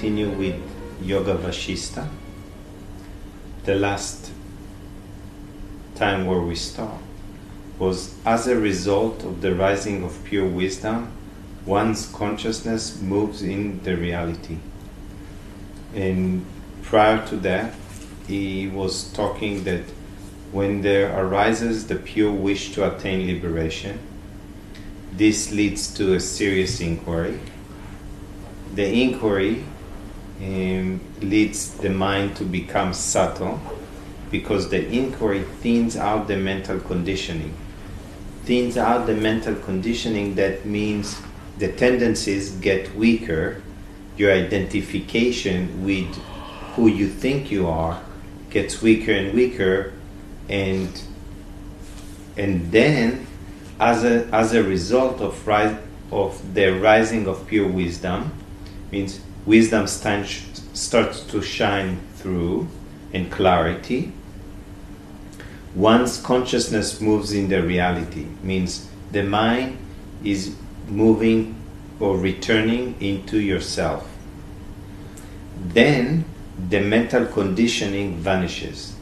continue with Yoga Vashista. The last time where we stopped was as a result of the rising of pure wisdom, one's consciousness moves in the reality. And prior to that, he was talking that when there arises the pure wish to attain liberation, this leads to a serious inquiry. The inquiry leads the mind to become subtle, because the inquiry thins out the mental conditioning. Thins out the mental conditioning, that means the tendencies get weaker, your identification with who you think you are gets weaker and weaker, and then as a result of the rising of pure wisdom, means wisdom starts to shine through in clarity. Once consciousness moves in the reality, means the mind is moving or returning into yourself. Then the mental conditioning vanishes.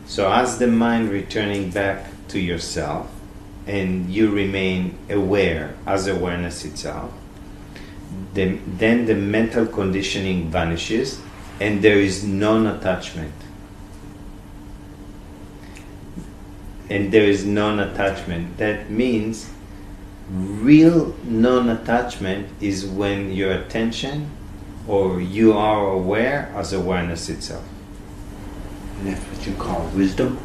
So as the mind returning back to yourself, and you remain aware as awareness itself, then the mental conditioning vanishes and there is non-attachment. And there is non-attachment. That means real non-attachment is when your attention or you are aware as awareness itself. And that's what you call wisdom?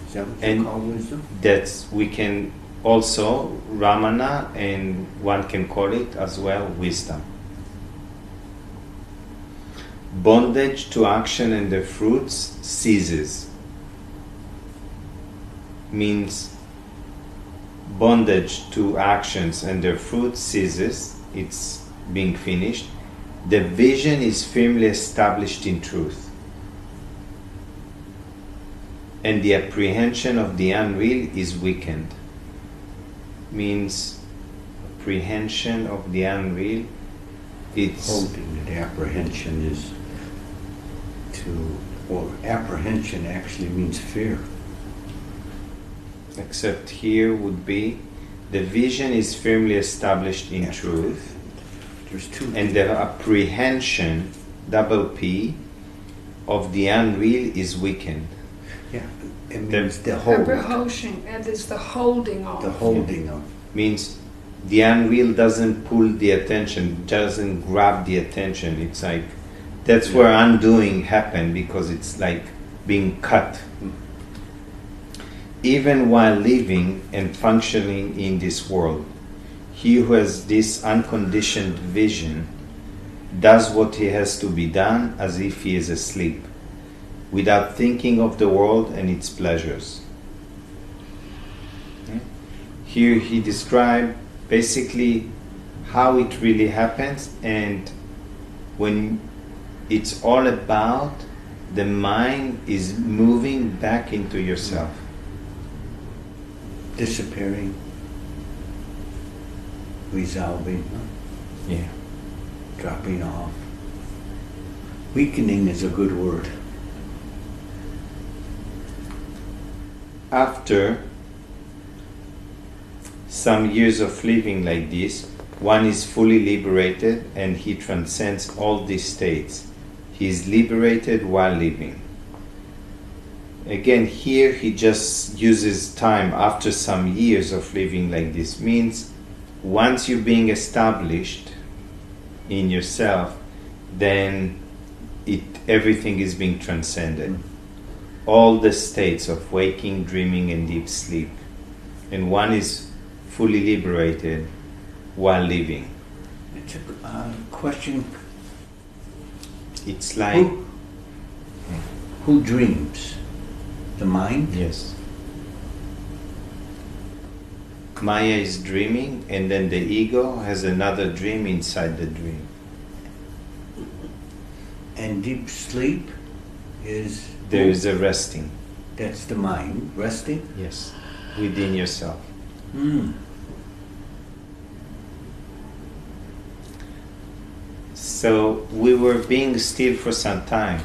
Is that what you call wisdom? That's, we can also, Ramana, and one can call it as well wisdom. Bondage to action and the fruits ceases. Means bondage to actions and their fruit ceases, it's being finished. The vision is firmly established in truth. And the apprehension of the unreal is weakened. Means apprehension of the unreal, it's holding that apprehension is or apprehension actually means fear. Except here would be the vision is firmly established in truth. There's two. And the apprehension, double P, of the unreal is weakened. Yeah, it means the holding. Apprehension, and it's the holding of. The holding of. Means the unreal doesn't pull the attention, doesn't grab the attention. It's like, that's where undoing happened, because it's like being cut. Even while living and functioning in this world, he who has this unconditioned vision does what he has to be done as if he is asleep, without thinking of the world and its pleasures. Here he described basically how it really happens, and when it's all about the mind is moving back into yourself. Disappearing, resolving, Yeah. dropping off. Weakening is a good word. After some years of living like this, one is fully liberated and he transcends all these states. He is liberated while living. Again, here he just uses time after some years of living like this. Means once you're being established in yourself, then everything is being transcended. All the states of waking, dreaming, and deep sleep. And one is fully liberated while living. It's a question. It's like... Who dreams? The mind? Yes. Maya is dreaming, and then the ego has another dream inside the dream. And deep sleep is... There is a resting. That's the mind, resting? Yes. Within yourself. So we were being still for some time.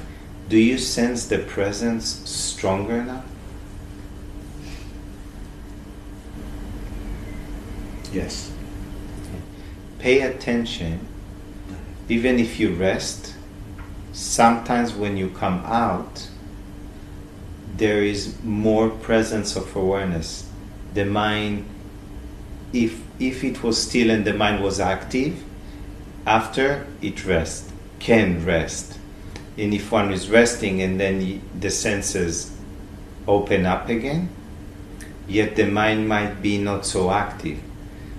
Do you sense the presence stronger now? Yes. Pay attention. Even if you rest, sometimes when you come out, there is more presence of awareness. The mind, if it was still and the mind was active, after it rests, can rest. And if one is resting and then the senses open up again, yet the mind might be not so active.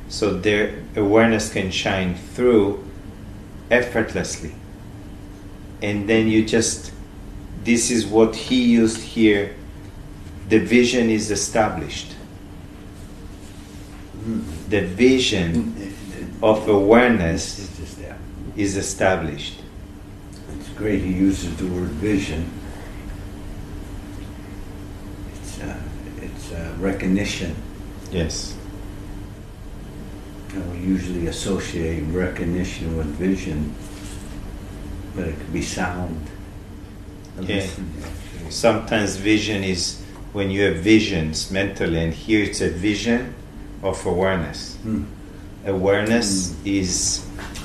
So their awareness can shine through effortlessly. And then you just, this is what he used here, the vision is established. The vision of awareness is established. It's great he uses the word vision. It's recognition. Yes. We usually associate recognition with vision, but it could be sound. Yeah. Sometimes vision is when you have visions mentally, and here it's a vision of awareness. Awareness is...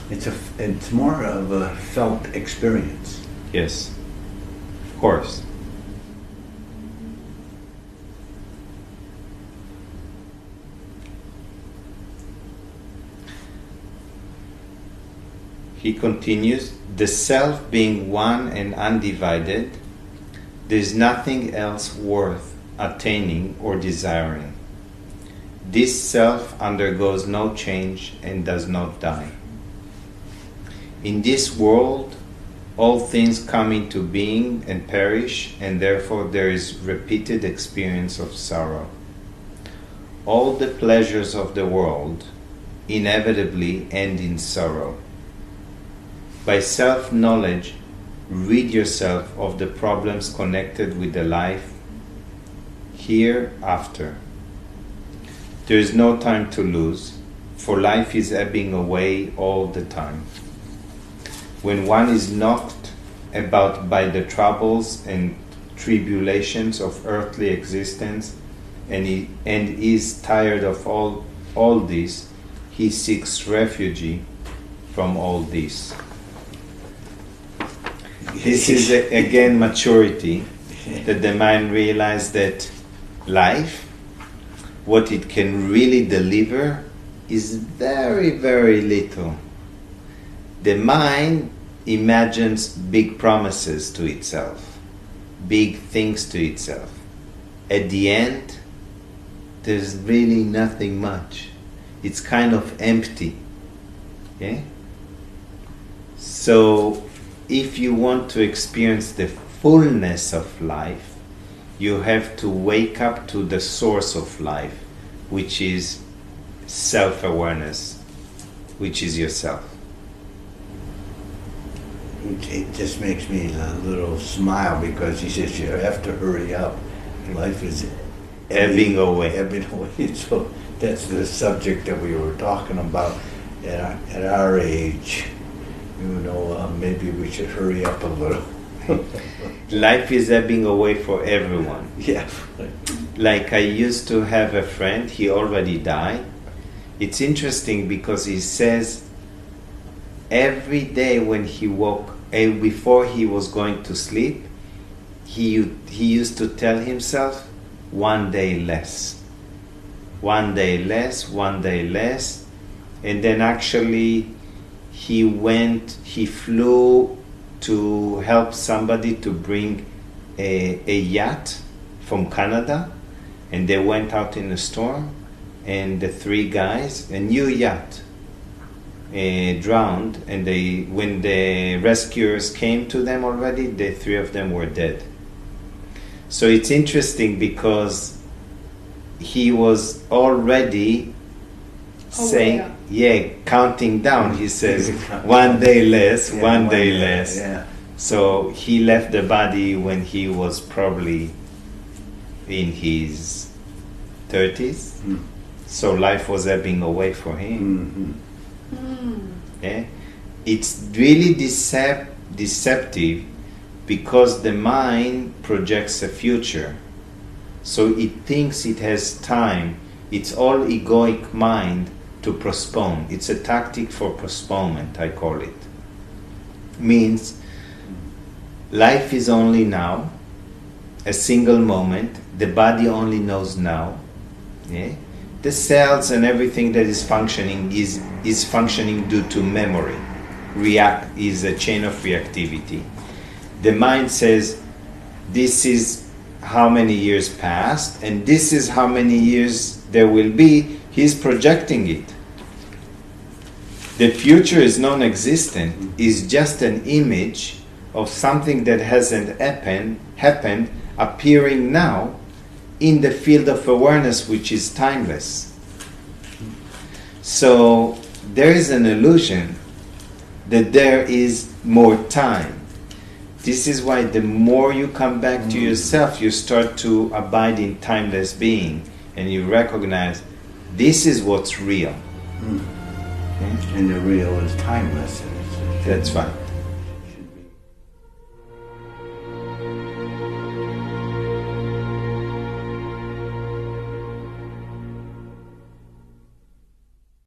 It's more of a felt experience. Yes, of course. He continues, the self being one and undivided, there is nothing else worth attaining or desiring. This self undergoes no change and does not die. In this world, all things come into being and perish, and therefore there is repeated experience of sorrow. All the pleasures of the world inevitably end in sorrow. By self-knowledge, rid yourself of the problems connected with the life hereafter. There is no time to lose, for life is ebbing away all the time. When one is knocked about by the troubles and tribulations of earthly existence and is tired of all this, he seeks refuge from all this. This is again maturity, that the mind realizes that life, what it can really deliver, is very, very little. The mind imagines big promises to itself, big things to itself. At the end, there's really nothing much. It's kind of empty. Okay? So, if you want to experience the fullness of life, you have to wake up to the source of life, which is self-awareness, which is yourself. It just makes me a little smile because he says you have to hurry up. Life is Ebbing away. Ebbing away. So that's the subject that we were talking about at our age. Maybe we should hurry up a little. Life is ebbing away for everyone. Yeah. Like I used to have a friend, he already died. It's interesting because he says every day when he woke, before he was going to sleep, he used to tell himself, one day less. One day less, one day less. And then actually he flew to help somebody to bring a yacht from Canada, and they went out in a storm, and the three guys, a new yacht, drowned, and when the rescuers came to them already, the three of them were dead. So it's interesting because he was already saying, counting down. He says, one day less, one day less. Yeah. So he left the body when he was probably in his 30s. So life was ebbing away for him. Mm-hmm. Yeah? It's really deceptive because the mind projects a future. So it thinks it has time. It's all egoic mind to postpone. It's a tactic for postponement, I call it. Means life is only now, a single moment. The body only knows now. Yeah? The cells and everything that is functioning is functioning due to memory. React is a chain of reactivity. The mind says, this is how many years passed, and this is how many years there will be. He's projecting it. The future is non-existent, is just an image of something that hasn't happened appearing now in the field of awareness, which is timeless. So there is an illusion that there is more time. This is why the more you come back to yourself, you start to abide in timeless being, and you recognize this is what's real. And the real is timeless. That's right.